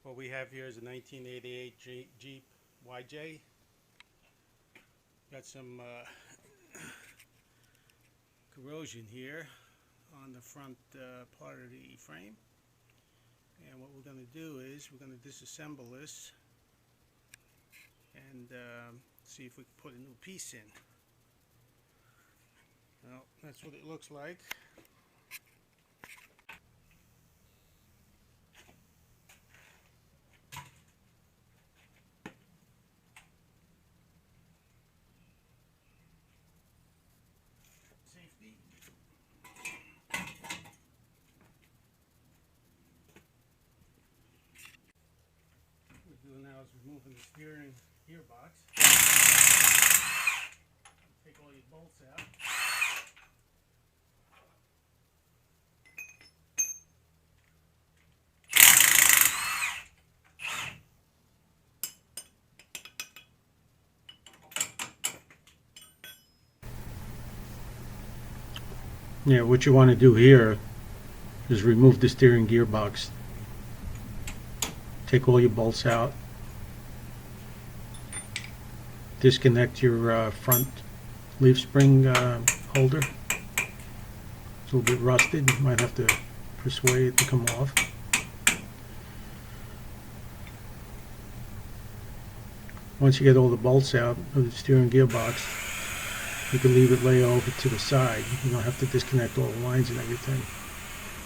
What we have here is a 1988 Jeep YJ. Got some corrosion here on the front part of the frame. And what we're going to do is we're going to disassemble this and see if we can put a new piece in. Well, that's what it looks like. Safety. What we're doing now is removing the steering gearbox. Take all your bolts out. Yeah, what you want to do here is remove the steering gearbox. Take all your bolts out. Disconnect your front leaf spring holder. It's a little bit rusted. You might have to persuade it to come off. Once you get all the bolts out of the steering gearbox, you can leave it lay over to the side. You don't have to disconnect all the lines and everything.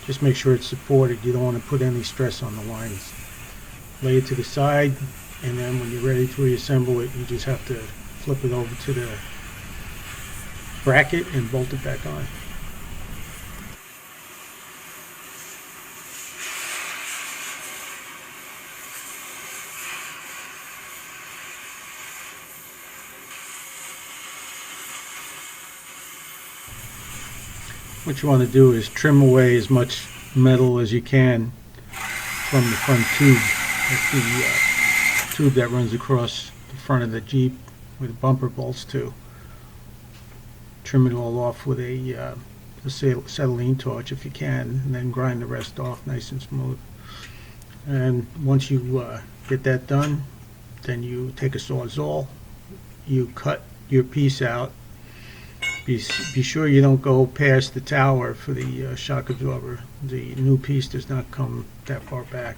Just make sure it's supported. You don't want to put any stress on the lines. Lay it to the side, and then when you're ready to reassemble it, you just have to flip it over to the bracket and bolt it back on. What you want to do is trim away as much metal as you can from the front tube. That's the tube that runs across the front of the Jeep with bumper bolts to. Trim it all off with a acetylene torch if you can, and then grind the rest off nice and smooth. And once you get that done, then you take a Sawzall, you cut your piece out. Be sure you don't go past the tower for the shock absorber. The new piece does not come that far back.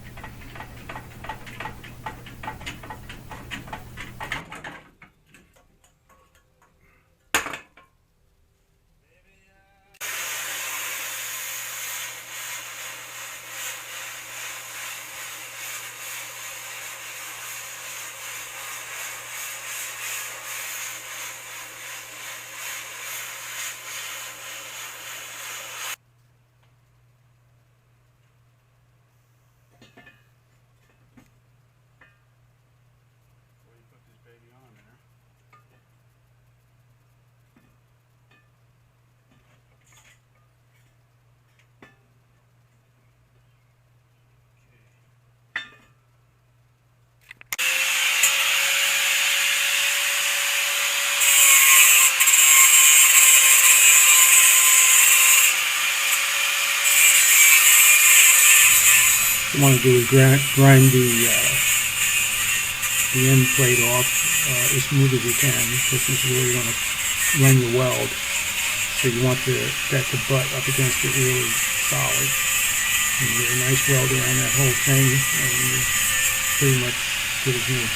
What you want to do is grind the end plate off as smooth as you can, because this is where you're going to run your weld. So you want the butt up against it really solid. And you get a nice weld around that whole thing, and you're pretty much good as new.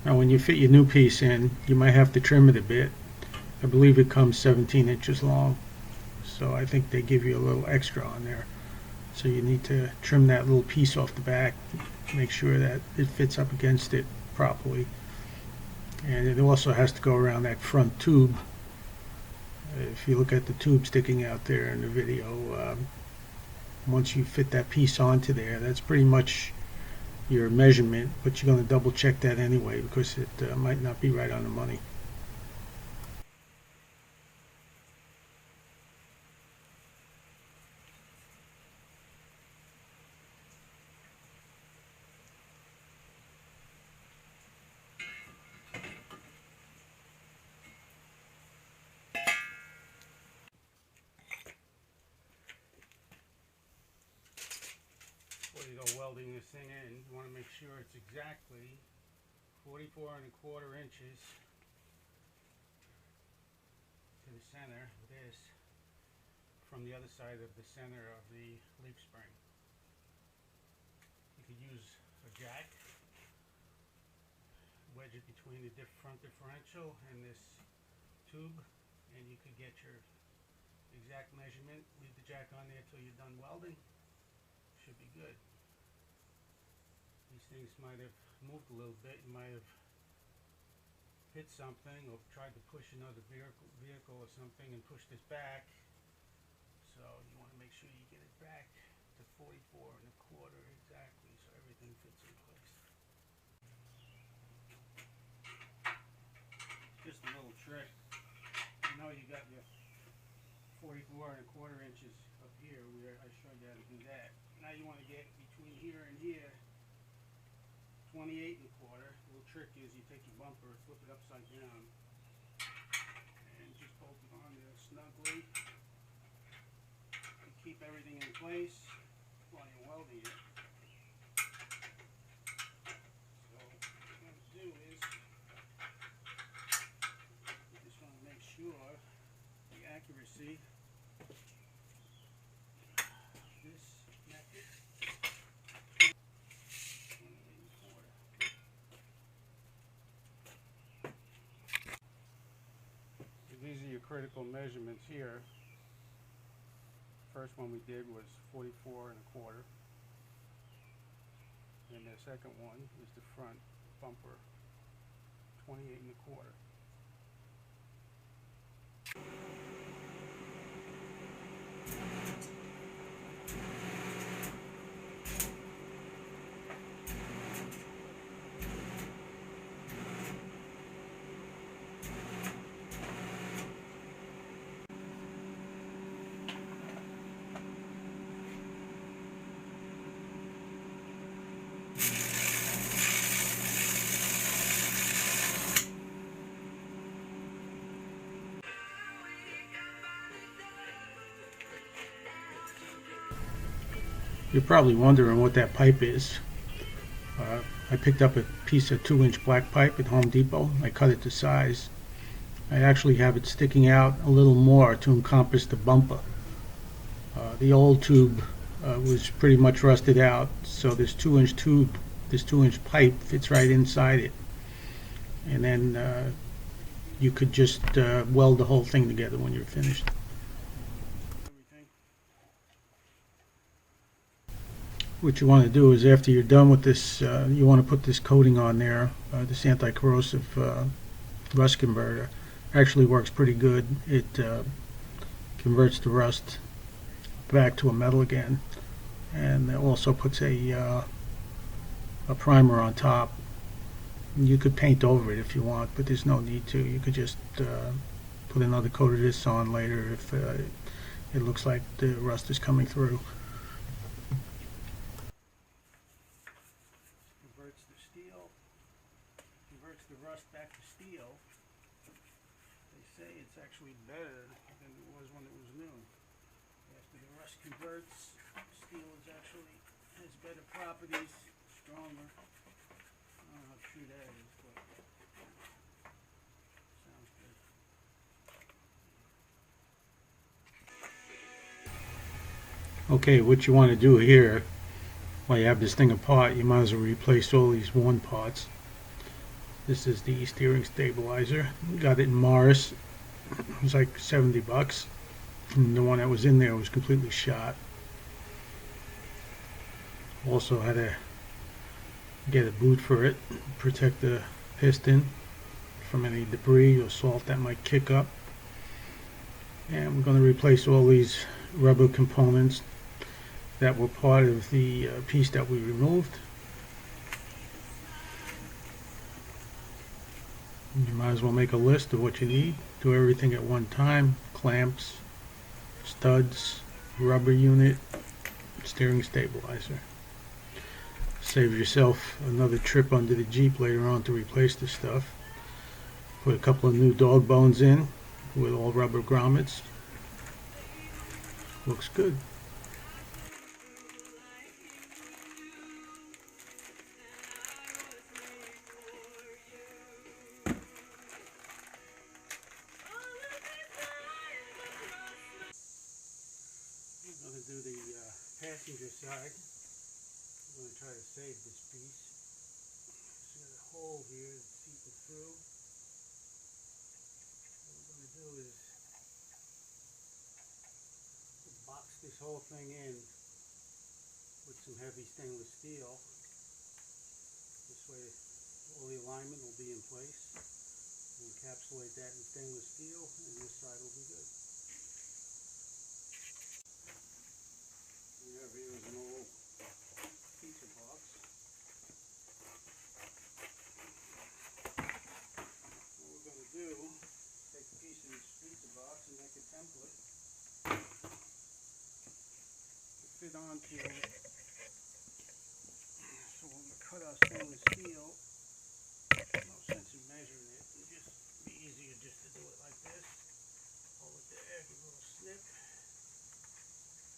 Now when you fit your new piece in, you might have to trim it a bit. I believe it comes 17 inches long, so I think they give you a little extra on there. So you need to trim that little piece off the back, make sure that it fits up against it properly. And it also has to go around that front tube. If you look at the tube sticking out there in the video, Once you fit that piece onto there, that's pretty much your measurement, but you're going to double check that anyway because it might not be right on the money. Before you go welding this thing in, you want to make sure it's exactly 44¼ inches to the center of this from the other side of the center of the leaf spring. You could use a jack, wedge it between the front differential and this tube, and you could get your exact measurement. Leave the jack on there till you're done welding. Should be good. These things might have moved a little bit. You might have hit something or tried to push another vehicle or something and push this back. So you want to make sure you get it back to 44¼ exactly so everything fits in place. Just a little trick. You know you got your 44¼ inches up here where I showed you how to do that. Now you want to get between here and here 28¼ The little trick is you take your bumper, flip it upside down, and just bolt it on there snugly. And keep everything in place while you're welding it. So what you're going to do is you just want to make sure the accuracy this method. These are your critical measurements here. First one we did was 44¼ and the second one is the front bumper 28¼ You're probably wondering what that pipe is. I picked up a piece of 2-inch black pipe at Home Depot. I cut it to size. I actually have it sticking out a little more to encompass the bumper. The old tube was pretty much rusted out, so this 2-inch tube, this 2-inch pipe fits right inside it. And then you could just weld the whole thing together when you're finished. What you want to do is after you're done with this, you want to put this coating on there, this anti-corrosive rust converter. Actually works pretty good. It converts the rust back to a metal again, and it also puts a primer on top. You could paint over it if you want, but there's no need to. You could just put another coat of this on later if it looks like the rust is coming through. Converts the rust back to steel. They say it's actually better than it was when it was new. After the rust converts, steel is actually has better properties, stronger. I don't know how true that is, but sounds good. Okay, what you want to do here, while you have this thing apart, you might as well replace all these worn parts. This is the steering stabilizer. Got it in Morris. It was like 70 bucks. And the one that was in there was completely shot. Also had to get a boot for it, protect the piston from any debris or salt that might kick up. And we're going to replace all these rubber components. that were part of the piece that we removed. You might as well make a list of what you need. Do everything at one time. Clamps, studs, rubber unit, steering stabilizer. Save yourself another trip under the Jeep later on to replace the stuff. Put a couple of new dog bones in with all rubber grommets. Looks good. I'm going to do the passenger side. I'm going to try to save this piece. There's got a hole here that's seeping through. What we're going to do is box this whole thing in with some heavy stainless steel. This way all the alignment will be in place. We'll encapsulate that in stainless steel and this side will be good. We have here is an old pizza box. What we're going to do, take a piece of this pizza box and make a template. Fit onto it. So when we cut our stainless steel, no sense in measuring it. It'd just be easier just to do it like this. Hold it there, give it a little snip.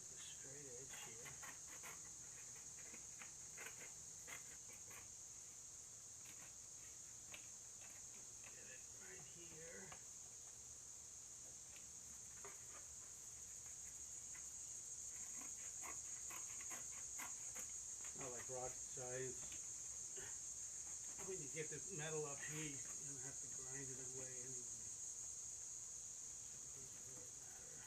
With a straight edge here. Get it right here. Not like rocket science. When you get the metal up here, you don't have to grind it away anyway. So it doesn't really matter.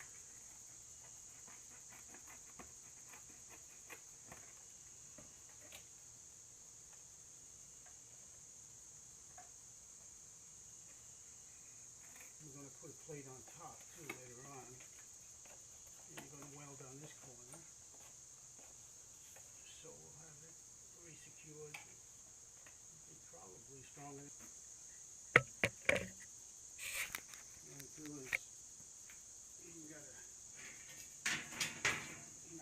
We're going to put a plate on top too later on. And you're going to weld on this corner. So we'll have it re-secured. It's probably stronger. What I'm going to do is, you got a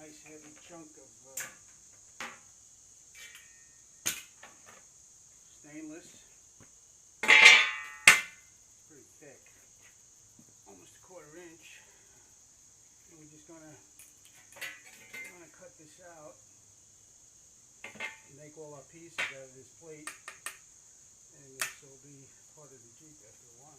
nice heavy chunk of stainless. Pretty thick, almost a 1/4 inch. And we're just going to cut this out and make all our pieces out of this plate, and this will be part of the Jeep after a while.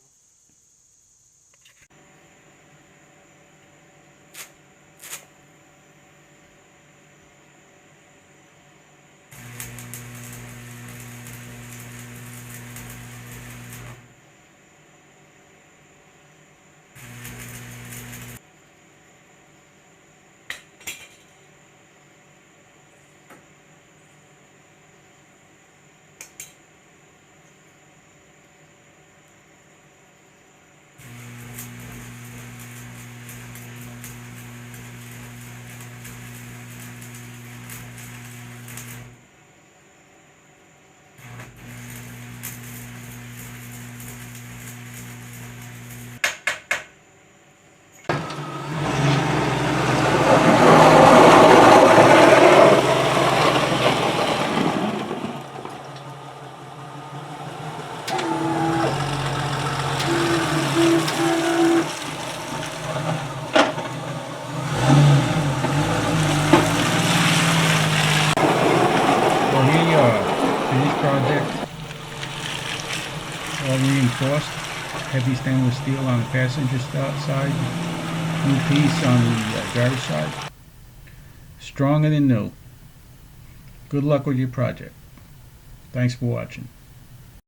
Finished project, all reinforced, heavy stainless steel on the passenger side, new piece on the driver's side, stronger than new. Good luck with your project. Thanks for watching.